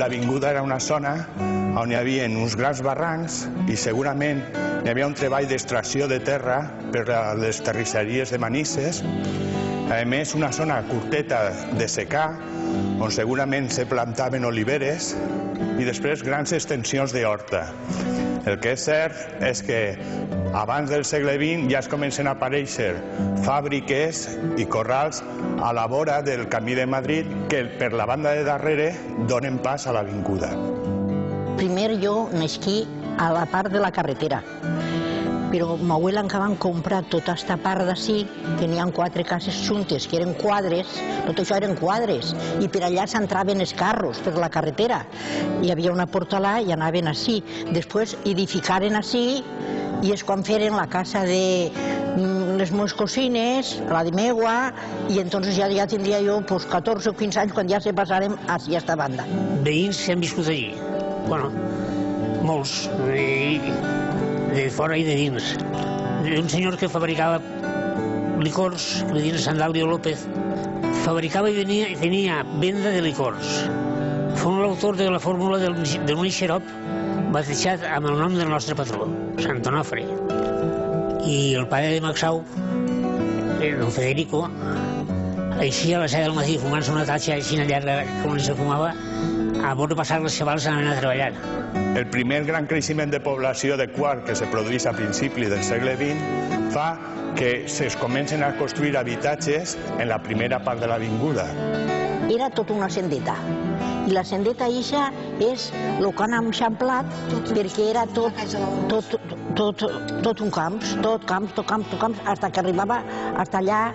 l'avinguda era una zona on hi havia uns grans barrancs i segurament hi havia un treball d'extracció de terra per a les terrisseries de Manises. A més, una zona curteta de secà on segurament se plantaven oliveres i després grans extensions d'horta. El que és cert és que abans del segle XX ja es comencen a aparèixer fàbriques i corrals a la vora del Camí de Madrid que per la banda de darrere donen pas a l'avinguda. Primer jo nasquí a la part de la carretera, però ma abuela encara van comprar tota aquesta part d'ací, que n'hi ha 4 cases juntes, que eren quadres, tot això eren quadres, i per allà s'entraven els carros per la carretera. Hi havia una portalà i anaven així. Després edificaren així i és quan feren la casa de les meves cosines, la de meua, i entonces ja tindria jo 14 o 15 anys quan ja se passarem a aquesta banda. Veïns que han viscut allí, bueno, molts, de fora i de dins. Un senyor que fabricava licors, que li diuen Sant Daulio López, fabricava i tenia venda de licors. Fou l'autor de la fórmula del únic xarop batejat amb el nom del nostre patró, Sant Onofre. I el pare de Maxau, don Federico, així a les 7 del matí fumant-se una tatxa així llarga com se fumava, a bord de passar els xavals anaven a treballar. El primer gran creixement de població de quart que se produeix a principi del segle XX fa que es comencen a construir habitatges en la primera part de l'avinguda. Era tota una sendeta, i la sendeta eixa és el que han eixamplat perquè era tot un camps, tot camps, fins que arribava allà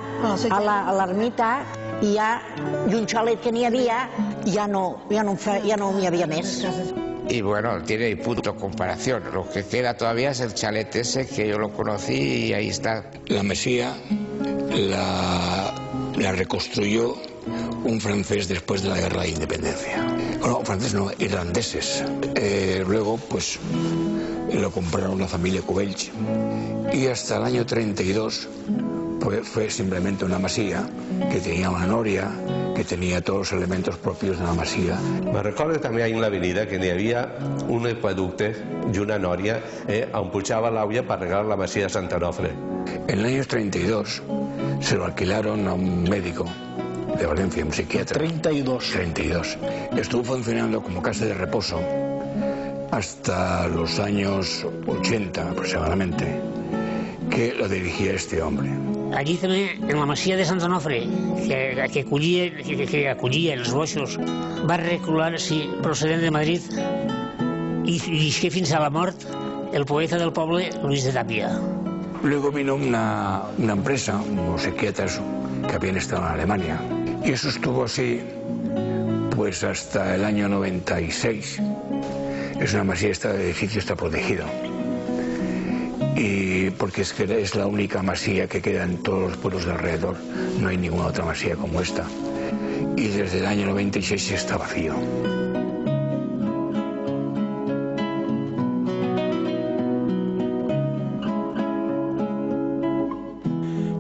a l'ermita i un xalet que n'hi havia ja no n'hi havia més. Y bueno, tiene punto de comparación. Lo que queda todavía es el chalet ese que yo lo conocí y ahí está. La Mesía la reconstruyó un francés después de la Guerra de Independencia. Bueno, francés no, irlandeses. Luego, pues, lo compraron la familia Cubelch. Y hasta el año 32, pues, fue simplemente una masía que tenía una noria, que tenía todos los elementos propios de la masía. Me recordo també en l'avenida que n'hi havia un aqüeducte i una nòria on pujava l'aigua per regar la masia de Sant Onofre. En el año 32 se lo alquilaron a un médico de Valencia, un psiquiatra. 32. Estuvo funcionando como casa de reposo hasta los años 80 aproximadamente, que lo dirigía este hombre. Allí també, en la masia de Sant Onofre, que acollia els boixos, va recular, sí, procedent de Madrid, i visqué fins a la mort el poeta del poble, Luis de Tapia. Luego vino una empresa, unos psiquiatras que habían estado en Alemania, y eso estuvo así pues hasta el año 96. Es una masía, el edificio está protegido. Y porque es que es la única masía que queda en todos los pueblos de alrededor, no hay ninguna otra masía como esta. Y desde el año 96 está vacío.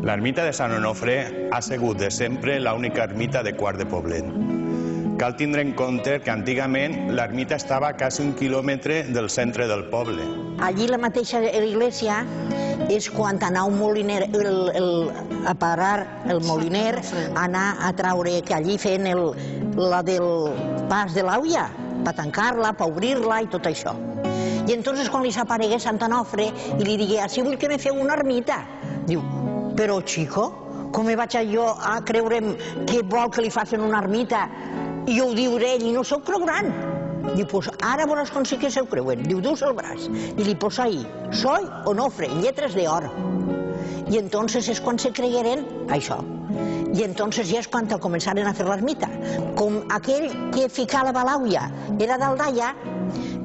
L'ermita de Sant Onofre ha sigut de sempre l'única ermita de Quart de Poblet. Cal tindre en compte que antigament l'ermita estava a quasi 1 quilòmetre del centre del poble. Allí la mateixa església és quan anava un moliner a parar el moliner, anar a traure, que allí feien la del pas de l'aulla, per tancar-la, per obrir-la i tot això. I entonces quan li s'aparegué Sant Onofre i li digué, si vull que me feu una ermita, diu, però xico, com vaig jo a creure'm que vol que li facin una ermita i ho diuré ell i no s'ho creuran? Diu, pues ara veuràs com sí que s'ho creuen. Diu, dus el braç i li posa ahí, Soy Onofre, lletres d'or. I entonces és quan se cregueren això. I entonces ja és quan començaren a fer l'ermita. Com aquell que ficava la l'aulla era d'Aldaia,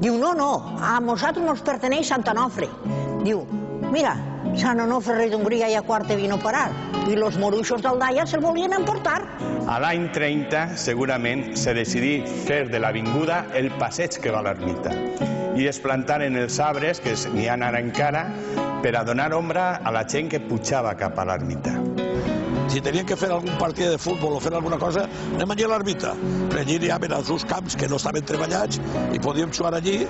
diu, no, a nosaltres nos perteneix Sant Onofre. Diu, mira, Sant Onofre, rei d'Hongria, i a Quarte vino a parar. I los moruixos d'Aldaia se'l volien emportar. A l'any 30, segurament, se decidí fer de l'avinguda el passeig que va a l'ermita. I es plantaren els arbres, que n'hi ha ara encara, per a donar ombra a la gent que pujava cap a l'ermita. si tenien que fer algun partit de futbol o fer alguna cosa, anem allí a l'ermita. Allí hi havia els dos camps que no estaven treballats i podíem jugar allí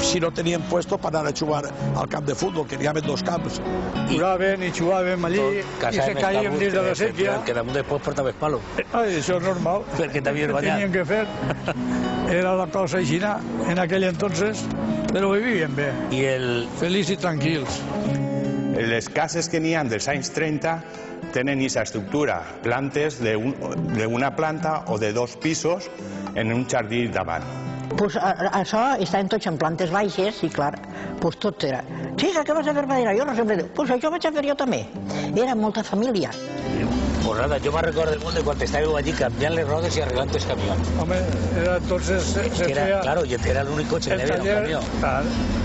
si no teníem puesto per anar a jugar al camp de futbol, que n'hi havia dos camps. Jugaven i jugàvem allí i se caíem dins de la sèquia. Que damunt després portaves palo. Això és normal. Perquè t'havies banyat. Teníem que fer. Era la cosa aixina en aquell entonces, però vivíem bé. Feliç i tranquils. Les cases que n'hi ha dels anys 30 tenen aquesta estructura, plantes d'una planta o de 2 pisos en un jardí davant. Pues això estaven tots en plantes baixes i clar, pues tot era. Sí, què vas a fer madera? Jo no sempre dic, pues això vaig a fer jo també. Era molta família. Pues nada, yo me recuerdo molt de quan estàveu allí canviant les rodes i arreglant els camions. Home, era entonces se feia... Claro, era l'únic cotxe que hi havia en un camió.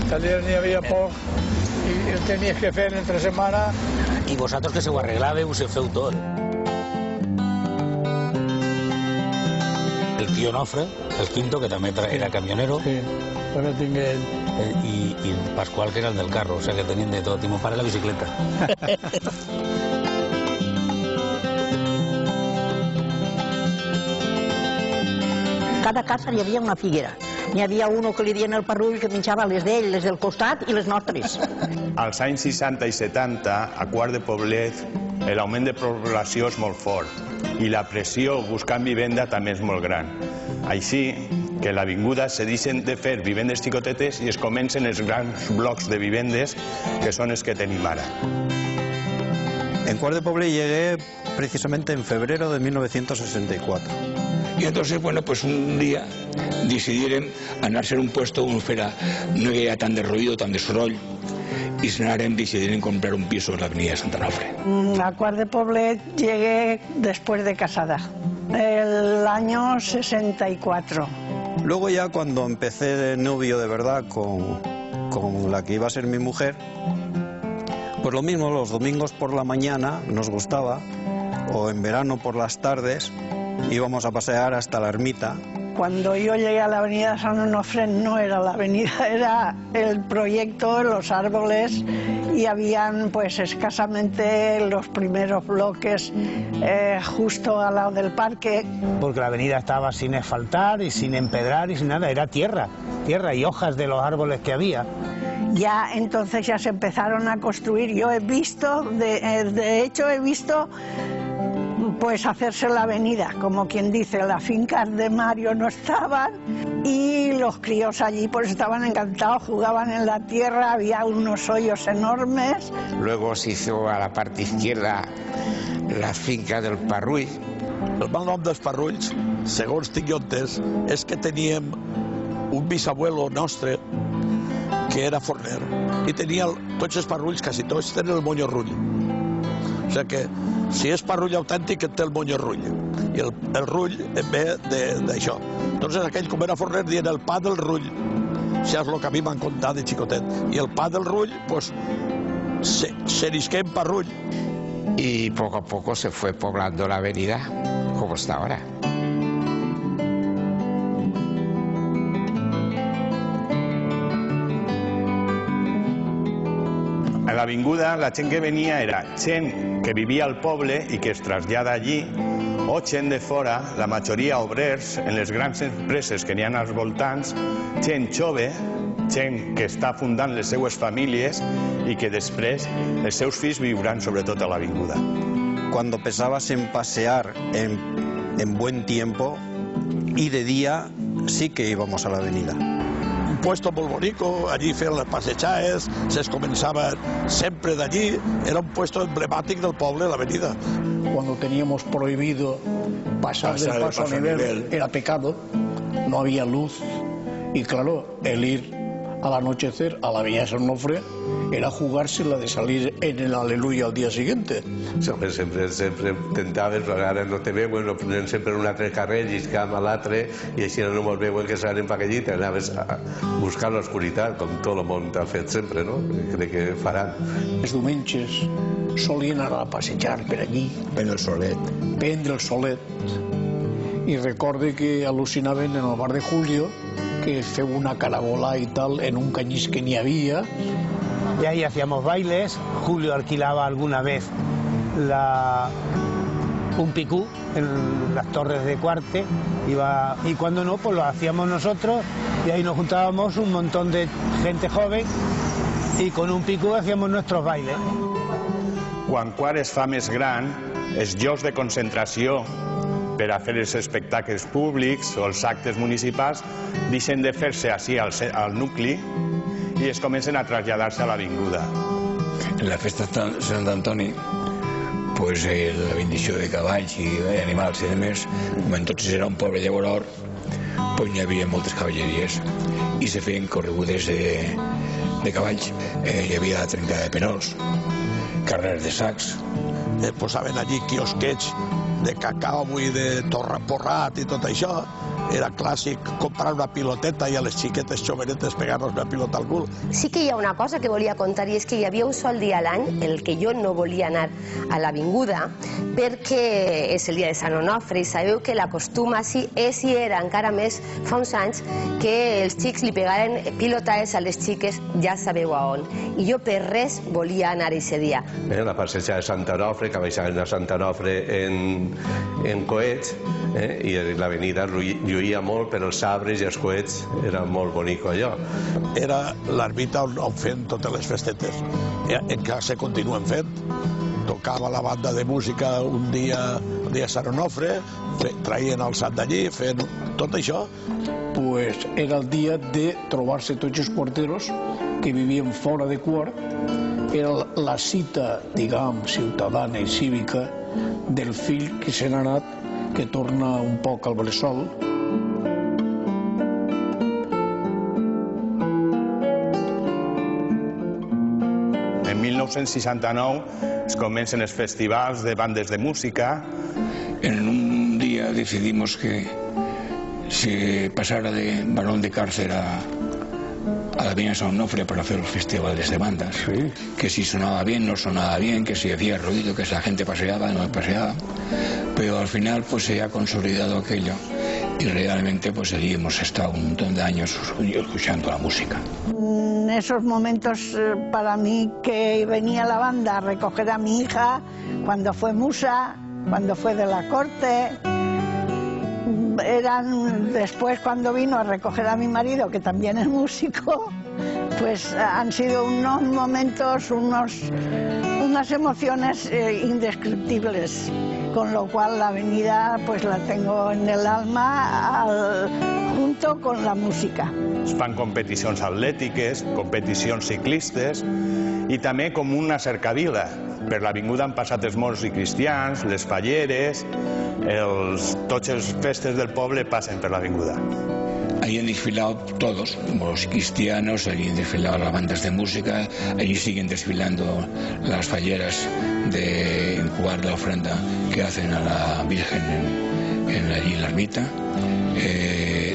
El taller n'hi havia poc i el tenies que fer entre setmana. I vosaltres que se ho arreglàveu, us ho feu tot. El tío Nofre, el quinto, que també era camionero. Sí, també tingué ell. I Pascual, que era el del carro, o sea que tenien de tot. I mon pare la bicicleta. Cada casa hi havia una figuera. N'hi havia uno que li dien el parrull que menjava les d'ell, les del costat i les nostres. Als anys 60 i 70, a Quart de Poblet, l'augment de població és molt fort i la pressió buscant vivenda també és molt gran. Així que a l'avinguda se deixen de fer vivendes xicotetes i es comencen els grans blocs de vivendes que són els que tenim ara. En Quart de Poblet llegué precisamente en febrero de 1964. Y entonces, bueno, pues un día decidieron anar-se en un puesto on no hi havia tant de ruido, tant de soroll, y decidieron comprar un piso en la avenida Santa Onofre. A Quart de Poblet llegué después de casada, el año 64. Luego ya cuando empecé de novio de verdad con la que iba a ser mi mujer, pues lo mismo, los domingos por la mañana nos gustaba, o en verano por las tardes, íbamos a pasear hasta la ermita. Cuando yo llegué a la avenida San Onofre no era la avenida, era el proyecto, los árboles, y habían pues escasamente los primeros bloques justo al lado del parque. Porque la avenida estaba sin asfaltar y sin empedrar y sin nada, era tierra y hojas de los árboles que había. Ya entonces ya se empezaron a construir, yo he visto, de hecho he visto pues hacerse la avenida, como quien dice, las fincas de Mario no estaban y los críos allí pues estaban encantados, jugaban en la tierra, había unos hoyos enormes. Luego se hizo a la parte izquierda la finca del Parrull. El mal nom dels Parrulls, segons tinc jo entès, és que teníem un bisabuelo nostre que era forner i tenia tots els Parrulls, quasi tots, tenen el monyo rull. O sigui que si és parrull autèntic, té el monyo rull. I el rull ve d'això. Entonces aquell, com era forner, dient el pa del rull. Això és el que a mi m'han contat de xicotet. I el pa del rull, pues, se nisqué en parrull. Y poco a poco se fue poblando la avenida como está ahora. A l'avinguda la gent que venia era gent que vivia al poble i que es trasllada allí, o gent de fora, la majoria obrers en les grans empreses que n'hi ha als voltants, gent jove, gent que està fundant les seues famílies i que després els seus fills viuran sobretot a l'avinguda. Cuando pensabas en pasear en buen tiempo y de día, sí que íbamos a la avenida. Un puesto molt bonico, allí feien les passejades, se començava sempre d'allí, era un puesto emblemàtic del poble, l'avenida. Cuando teníamos prohibido pasar del paso a nivel, era pecado, no había luz, y claro, el ir al anochecer a la avenida San Onofre era jugársela de salir en el aleluya al día siguiente. Sempre intentaves, ara no te veuen, no prenen sempre un altre carrer, lliscam a l'altre, i així no mos veuen que s'anem per allí, anaves a buscar l'oscuritat, com tot el món ha fet sempre, no? Crec que faran. Els diumenges solien anar a passejar per allí. Prendre el solet. Prendre el solet. I recorde que al·lucinaven en el bar de Julio, que feu una caragola y tal en un cañís que ni había. Y ahí hacíamos bailes. Julio alquilaba alguna vez un picú en las torres de Cuarte, y cuando no, pues lo hacíamos nosotros, y ahí nos juntábamos un montón de gente joven y con un picú hacíamos nuestros bailes. Quan Quart es fa més gran, els llocs de concentració per a fer els espectacles públics o els actes municipals deixen de fer-se així al nucli i es comencen a traslladar-se a l'avinguda. En la festa de Sant Antoni, pues la bendició de cavalls i animals i demés, com entonces era un poble llaurador, pues n'hi havia moltes cavalleries i se feien corregudes de cavalls. Hi havia trencada de penols, carreres de sacs. Posaven allí quiosquets de cacau i de torra porrat i tot això. Era clàssic comprar una piloteta i a les xiquetes xovenetes pegar-nos una pilota al cul. Sí que hi ha una cosa que volia contar, i és que hi havia un sol dia a l'any en el que jo no volia anar a l'avinguda perquè és el dia de Sant Onofre i sabeu que la costuma així és i era encara més fa uns anys que els xics li pegaren pilotades a les xiques ja sabeu a on. I jo per res volia anar aquest dia. La passeja de Sant Onofre, que baixaven a Sant Onofre en coets, i l'avenida lluïa molt, però els sabres i els coets era molt bonic allò. Era l'ermita on feien totes les festetes. Encara se continuen fent. Tocava la banda de música un dia a Sant Onofre, traien el sant d'allí, feien tot això. Pues era el dia de trobar-se tots els porteros que vivien fora de Quart. Era la cita, diguem, ciutadana i cívica del fill que se n'ha anat, que torna un poc al bressol. En 1969 es comencen els festivals de bandes de música. En un día decidimos que se pasara de Barón de Cárcer a la Avenida San Onofre para hacer los festivales de bandas. Sí. Que si sonaba bien, no sonaba bien, que si hacía ruido, que si la gente paseaba, no paseaba. Pero al final pues se ha consolidado aquello y realmente pues allí hemos estado un montón de años escuchando la música. En esos momentos para mí que venía la banda a recoger a mi hija, cuando fue musa, cuando fue de la corte, eran después cuando vino a recoger a mi marido, que también es músico, pues han sido unos momentos, unas emociones indescriptibles, con lo cual la avenida pues la tengo en el alma junto con la música. Es fan competicions atlètiques, competicions ciclistes i també com una cercavila. Per l'avinguda han passat els morts i cristians, les falleres, tots els festes del poble passen per l'avinguda. Allí han desfilado todos, los cristianos, allí han desfilado las bandas de música, allí siguen desfilando las falleras de Quart, la ofrenda que hacen a la Virgen allí en la ermita.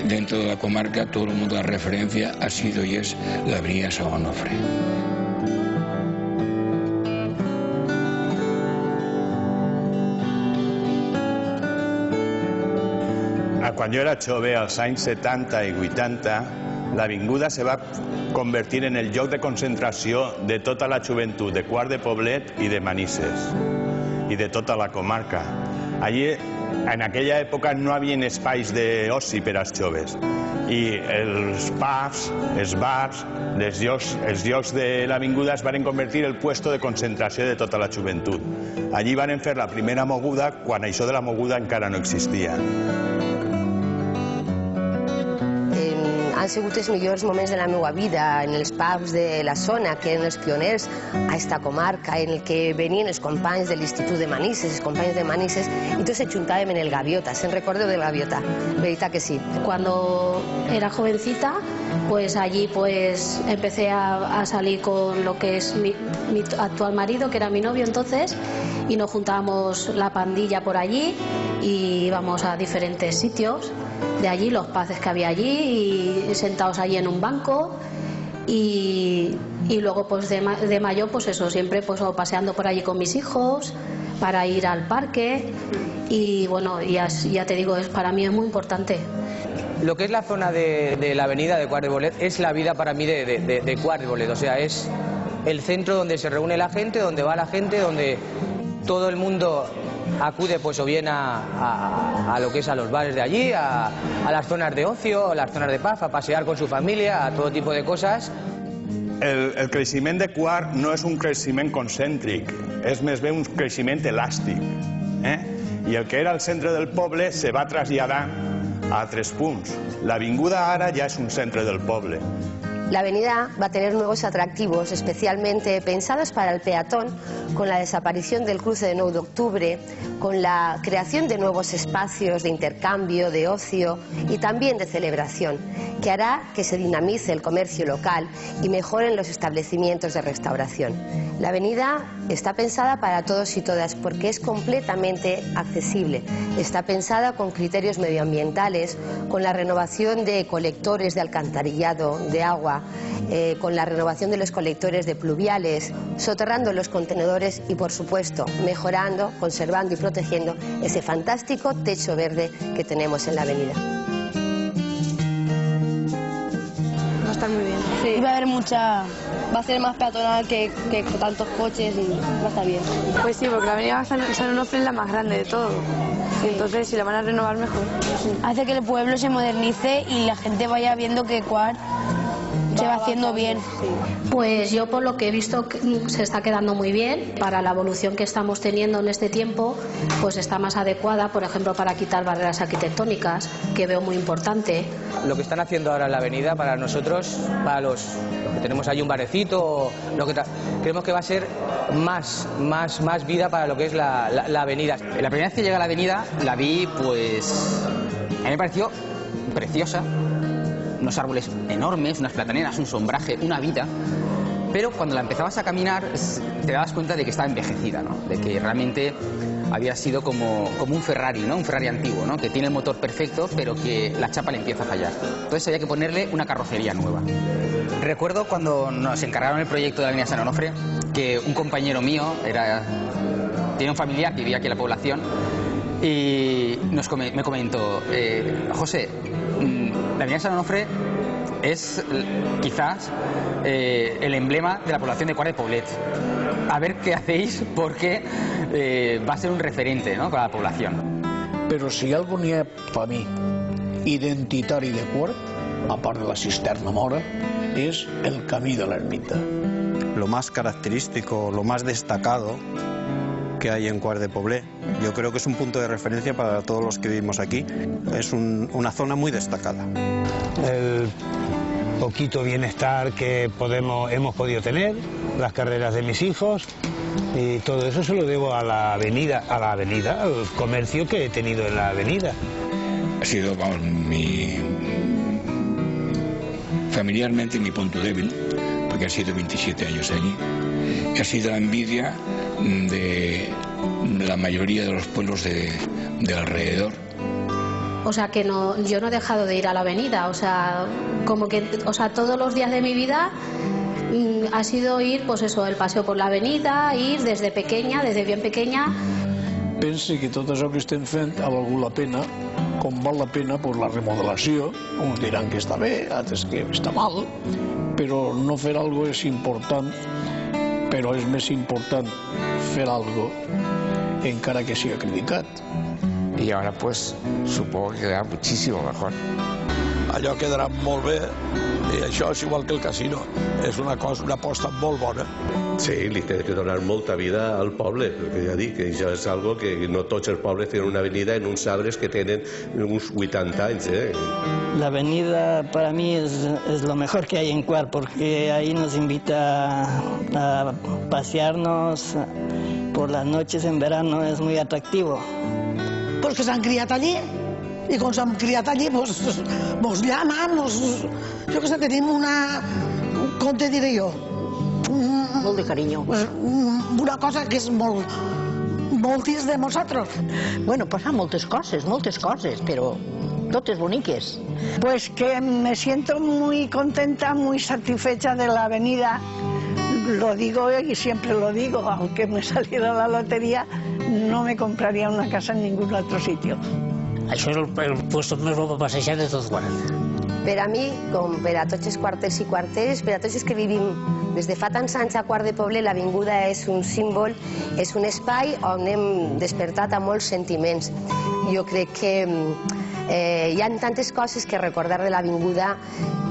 Dentro de la comarca todo el mundo da referencia ha sido y es la Avenida San Onofre. Quan jo era jove, als anys 70 i 80, l'avinguda se va convertir en el lloc de concentració de tota la joventut de Quart de Poblet i de Manises, i de tota la comarca. Allí, en aquella època, no hi havia espais d'oci per als joves, i els pubs, els bars, els llocs de l'avinguda es van convertir en el puesto de concentració de tota la joventut. Allí van fer la primera moguda quan això de la moguda encara no existia. Han sigut els millors moments de la meva vida en els pubs de la zona, que eren els pioners a esta comarca, en el que venien els companys de l'Institut de Manises, els companys de Manises, i tots se juntàvem en el Gaviota. ¿Se recordeu del Gaviota? Veritat que sí. Cuando era jovencita, pues allí pues empecé a salir con lo que es mi actual marido, que era mi novio entonces, y nos juntábamos la pandilla por allí y íbamos a diferentes sitios de allí, los pubs que había allí, y sentados allí en un banco, y luego pues de mayo pues eso, siempre pues paseando por allí con mis hijos para ir al parque, y bueno, ya te digo, para mí es muy importante. Lo que es la zona de la avenida de Quart de Poblet es la vida para mí de Quart de Poblet, o sea, es el centro donde se reúne la gente, donde va la gente, donde todo el mundo acude pues o bien a lo que es a los bares de allí, a las zonas de ocio, a las zonas de paz, a pasear con su familia, a todo tipo de cosas. El creixement de Quart no és un creixement concèntric, és més bé un creixement elàstic. I el que era el centre del poble se va traslladar a altres punts. L'avinguda ara ja és un centre del poble. La avenida va a tener nuevos atractivos, especialmente pensados para el peatón, con la desaparición del cruce de 9 de octubre, con la creación de nuevos espacios de intercambio, de ocio y también de celebración, que hará que se dinamice el comercio local y mejoren los establecimientos de restauración. La avenida está pensada para todos y todas porque es completamente accesible. Está pensada con criterios medioambientales, con la renovación de colectores de alcantarillado, de agua, con la renovación de los colectores de pluviales, soterrando los contenedores y, por supuesto, mejorando, conservando y protegiendo ese fantástico techo verde que tenemos en la avenida. Va a estar muy bien. Sí. Va a haber va a ser más peatonal que tantos coches y va a estar bien. Pues sí, porque la avenida San Onofre es la más grande de todo. Sí. Entonces, si la van a renovar, mejor. Sí. Hace que el pueblo se modernice y la gente vaya viendo que Quart se va haciendo bien. Pues yo por lo que he visto se está quedando muy bien. Para la evolución que estamos teniendo en este tiempo, pues está más adecuada, por ejemplo, para quitar barreras arquitectónicas, que veo muy importante. Lo que están haciendo ahora en la avenida para nosotros, para los que tenemos ahí un barecito, creemos que va a ser más vida para lo que es la avenida. La primera vez que llegué a la avenida la vi, pues a mí me pareció preciosa. Unos árboles enormes, unas plataneras, un sombraje, una vida. Pero cuando la empezabas a caminar te dabas cuenta de que estaba envejecida, ¿no? De que realmente había sido como un Ferrari, ¿no? Un Ferrari antiguo, ¿no? Que tiene el motor perfecto, pero que la chapa le empieza a fallar. Entonces había que ponerle una carrocería nueva. Recuerdo cuando nos encargaron el proyecto de la avenida San Onofre, que un compañero mío tiene un familiar que vivía aquí en la población y me comentó, José, la avenida San Onofre es quizás el emblema de la población de Quart de Poblet. A ver qué hacéis porque va a ser un referente, ¿no?, para la población. Però si algo n'hi ha per mi identitari de Quart, a part de la cisterna mora, és el camí de l'ermita. Lo más característico, lo más destacado que hay en Quart de Poblet. Yo creo que es un punto de referencia para todos los que vivimos aquí. Es una zona muy destacada. El poquito bienestar que hemos podido tener, las carreras de mis hijos, y todo eso se lo debo a la avenida, al comercio que he tenido en la avenida. Ha sido, vamos, familiarmente mi punto débil, porque ha sido 27 años allí. Ha sido la envidia de la mayoría de los pueblos de alrededor. O sea que yo no he dejado de ir a la avenida, todos los días de mi vida ha sido ir, pues eso, el paseo por la avenida, ir desde bien pequeña. Pense que tot això que estem fent ha valgut la pena, com val la pena pues, la remodelació. Uns diran que està bé, altres que està mal, però no fer alguna cosa és important, però és més important fer alguna cosa encara que sigui criticat. Y ahora pues supongo que quedará muchísimo mejor. Allò quedarà molt bé i això és igual que el casino. És una aposta molt bona. Sí, li té que donar molta vida al poble, perquè ja dic que això és algo que no tots els pobles tenen una avenida en uns arbres que tenen uns 80 anys. La avenida para mí es lo mejor que hay en Quart, porque ahí nos invita a pasearnos por las noches en verano, es muy atractivo. Pues que s'han criat allí, i com s'han criat allí, mos llaman, jo que sé, tenim com te diré jo? Molt de carinyo. Una cosa que és molt dins de nosaltres. Bueno, pasan moltes coses, però totes boniques. Pues que me siento muy contenta, muy satisfecha de la avenida. Lo digo y siempre lo digo, aunque me saliera la lotería, no me compraría una casa en ningún otro sitio. Això és el puesto més bo per passejar de tot Quart. Per a mi, com per a tots els quarters i quarteres, per a tots els que vivim des de fa tants anys a Quart de Poblet, l'avinguda és un símbol, és un espai on hem despertat a molts sentiments. Jo crec que hi ha tantes coses que recordar de l'avinguda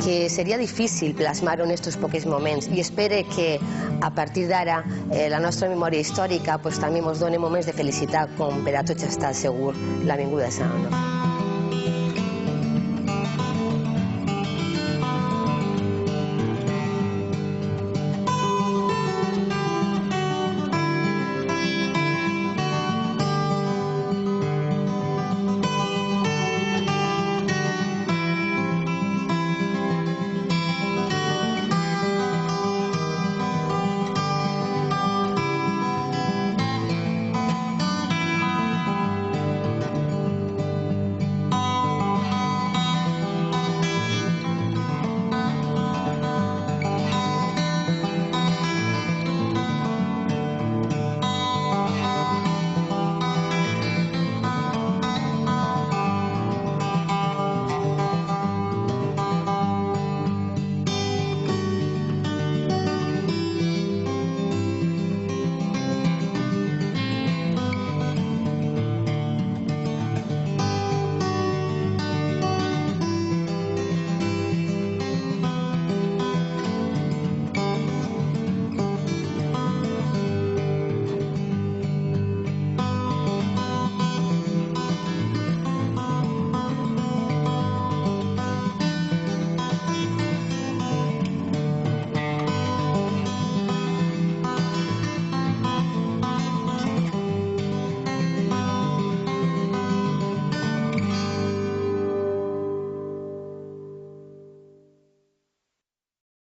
que seria difícil plasmar-ho en aquests pocs moments, i espero que a partir d'ara la nostra memòria històrica també ens doni moments de felicitat com per a tots estar segur l'avinguda de Sant Onofre.